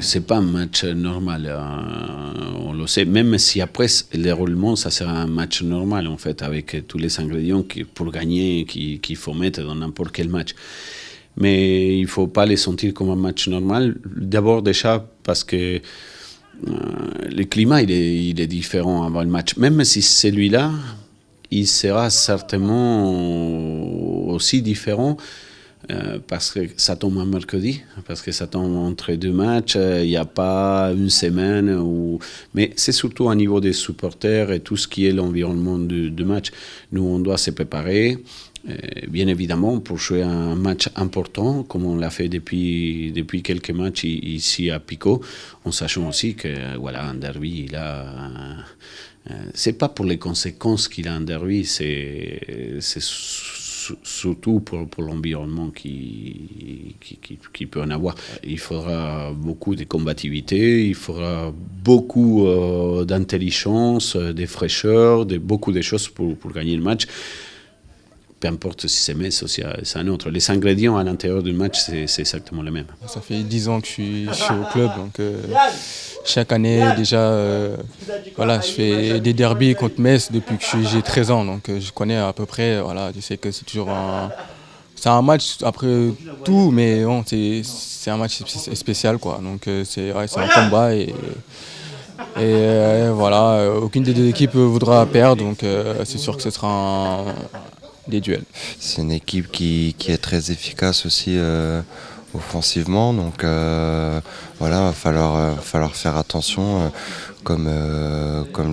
c'est pas un match normal, on le sait. Même si après le roulement, ça sera un match normal en fait, avec tous les ingrédients pour gagner qu'il faut mettre dans n'importe quel match. Mais il faut pas les sentir comme un match normal. D'abord déjà parce que le climat il est différent avant le match. Même si celui-là, il sera certainement aussi différent. Parce que ça tombe un mercredi, parce que ça tombe entre deux matchs, il n'y a pas une semaine. Mais c'est surtout au niveau des supporters et tout ce qui est l'environnement du match. Nous, on doit se préparer, bien évidemment, pour jouer un match important, comme on l'a fait depuis quelques matchs ici à Pico, en sachant aussi que voilà, un derby, c'est pas pour les conséquences qu'il a un derby, c'est surtout pour l'environnement qui peut en avoir. Il faudra beaucoup de combativité, il faudra beaucoup d'intelligence, de fraîcheur, beaucoup de choses pour gagner le match. Peu importe si c'est Metz ou si c'est un autre. Les ingrédients à l'intérieur du match, c'est exactement les mêmes. Ça fait 10 ans que je suis au club, donc chaque année déjà, voilà, je fais des derbys contre Metz depuis que j'ai 13 ans, donc je connais à peu près, voilà, je sais que c'est toujours c'est un match après tout, mais bon, c'est un match spécial, quoi. Donc c'est un combat et voilà, aucune des deux équipes voudra perdre, donc c'est sûr que ce sera des duels. C'est une équipe qui est très efficace aussi offensivement, donc voilà, falloir faire attention comme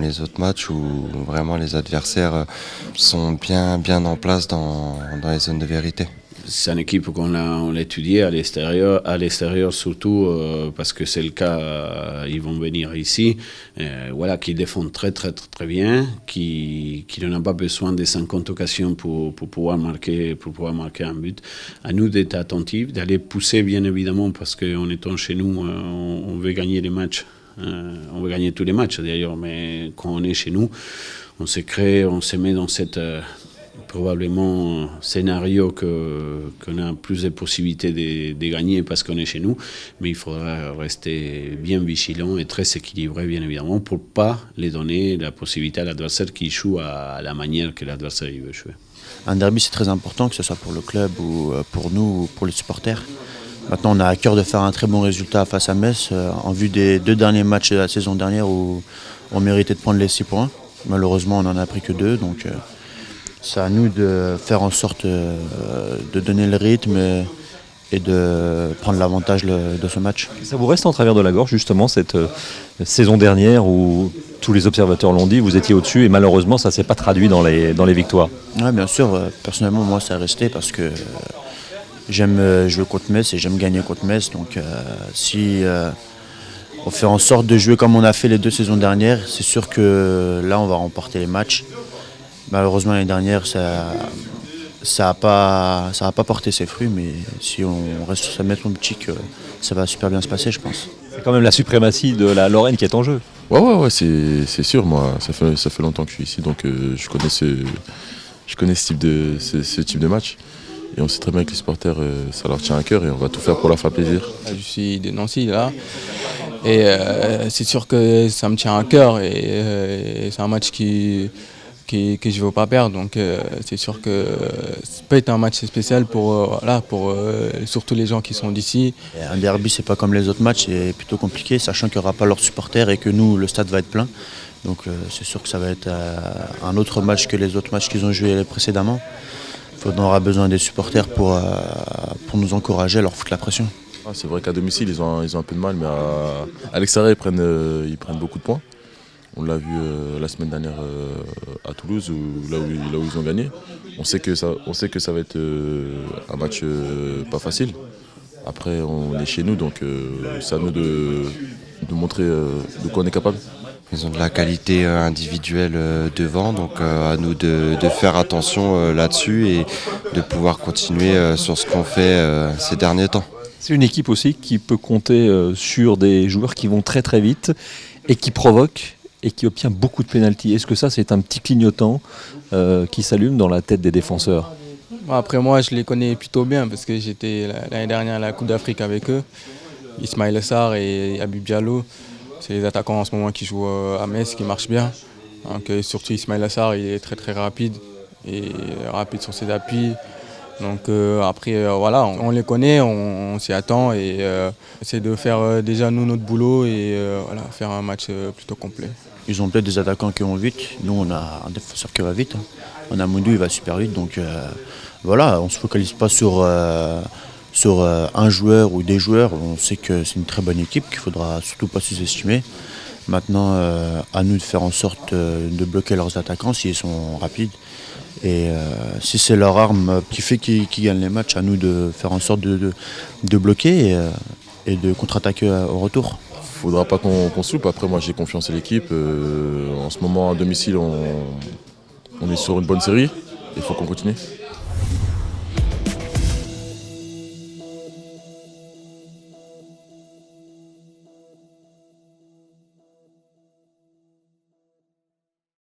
les autres matchs où vraiment les adversaires sont bien en place dans les zones de vérité. C'est une équipe qu'on l'a étudiée à l'extérieur surtout parce que c'est le cas, ils vont venir ici, voilà, qui défendent très bien, qui n'ont pas besoin de 50 occasions pour pouvoir marquer un but. À nous d'être attentifs, d'aller pousser bien évidemment parce qu'en étant chez nous, on veut gagner les matchs. On veut gagner tous les matchs d'ailleurs, mais quand on est chez nous, on se met dans cette probablement scénario qu'on a plus de possibilités de gagner parce qu'on est chez nous, mais il faudra rester bien vigilant et très équilibré bien évidemment pour pas les donner la possibilité à l'adversaire qui joue à la manière que l'adversaire veut jouer. Un derby c'est très important, que ce soit pour le club ou pour nous ou pour les supporters. Maintenant on a à cœur de faire un très bon résultat face à Metz en vue des 2 derniers matchs de la saison dernière où on méritait de prendre les 6 points. Malheureusement on n'en a pris que 2, donc c'est à nous de faire en sorte de donner le rythme et de prendre l'avantage de ce match. Ça vous reste en travers de la gorge justement cette saison dernière où tous les observateurs l'ont dit, vous étiez au-dessus et malheureusement ça ne s'est pas traduit dans les victoires. Oui, bien sûr, personnellement moi ça est resté parce que j'aime jouer contre Metz et j'aime gagner contre Metz, donc si on fait en sorte de jouer comme on a fait les 2 saisons dernières, c'est sûr que là on va remporter les matchs. Malheureusement l'année dernière ça a pas porté ses fruits, mais si on reste sur sa méthode optique, ça va super bien se passer je pense. C'est quand même la suprématie de la Lorraine qui est en jeu. Ouais, c'est sûr, moi ça fait longtemps que je suis ici, donc je connais ce type de match. Et on sait très bien que les supporters, ça leur tient à cœur et on va tout faire pour leur faire plaisir. Je suis de Nancy là, et c'est sûr que ça me tient à cœur et c'est un match que je ne veux pas perdre, donc c'est sûr que ça peut être un match spécial pour surtout les gens qui sont d'ici. Un derby c'est pas comme les autres matchs, c'est plutôt compliqué, sachant qu'il n'y aura pas leurs supporters et que nous le stade va être plein. Donc c'est sûr que ça va être un autre match que les autres matchs qu'ils ont joués précédemment. On aura besoin des supporters pour nous encourager, leur foutre la pression. C'est vrai qu'à domicile ils ont un peu de mal, mais à l'extérieur ils prennent beaucoup de points. On l'a vu la semaine dernière à Toulouse, là où ils ont gagné. On sait que ça va être un match pas facile. Après, on est chez nous, donc c'est à nous de montrer de quoi on est capable. Ils ont de la qualité individuelle devant, donc à nous de faire attention là-dessus et de pouvoir continuer sur ce qu'on fait ces derniers temps. C'est une équipe aussi qui peut compter sur des joueurs qui vont très vite et qui provoquent et qui obtient beaucoup de pénaltys. Est-ce que ça, c'est un petit clignotant qui s'allume dans la tête des défenseurs ? Après moi, je les connais plutôt bien parce que j'étais l'année dernière à la Coupe d'Afrique avec eux. Ismaïla Sarr et Habib Diallo, c'est les attaquants en ce moment qui jouent à Metz, qui marchent bien. Donc, surtout Ismaïla Sarr, il est très très rapide et rapide sur ses appuis. Donc après, voilà, on les connaît, on s'y attend et essaie de faire déjà nous notre boulot et voilà, faire un match plutôt complet. Ils ont peut-être des attaquants qui vont vite. Nous, on a un défenseur qui va vite. On a Moundou, il va super vite. Donc voilà, on ne se focalise pas sur un joueur ou des joueurs. On sait que c'est une très bonne équipe qu'il ne faudra surtout pas sous-estimer. Maintenant, à nous de faire en sorte de bloquer leurs attaquants s'ils sont rapides. Et si c'est leur arme qui fait qu'ils gagnent les matchs, à nous de faire en sorte de bloquer et de contre-attaquer au retour. Faudra pas qu'on se loupe. Après, moi, j'ai confiance en l'équipe. En ce moment, à domicile, on est sur une bonne série. Il faut qu'on continue.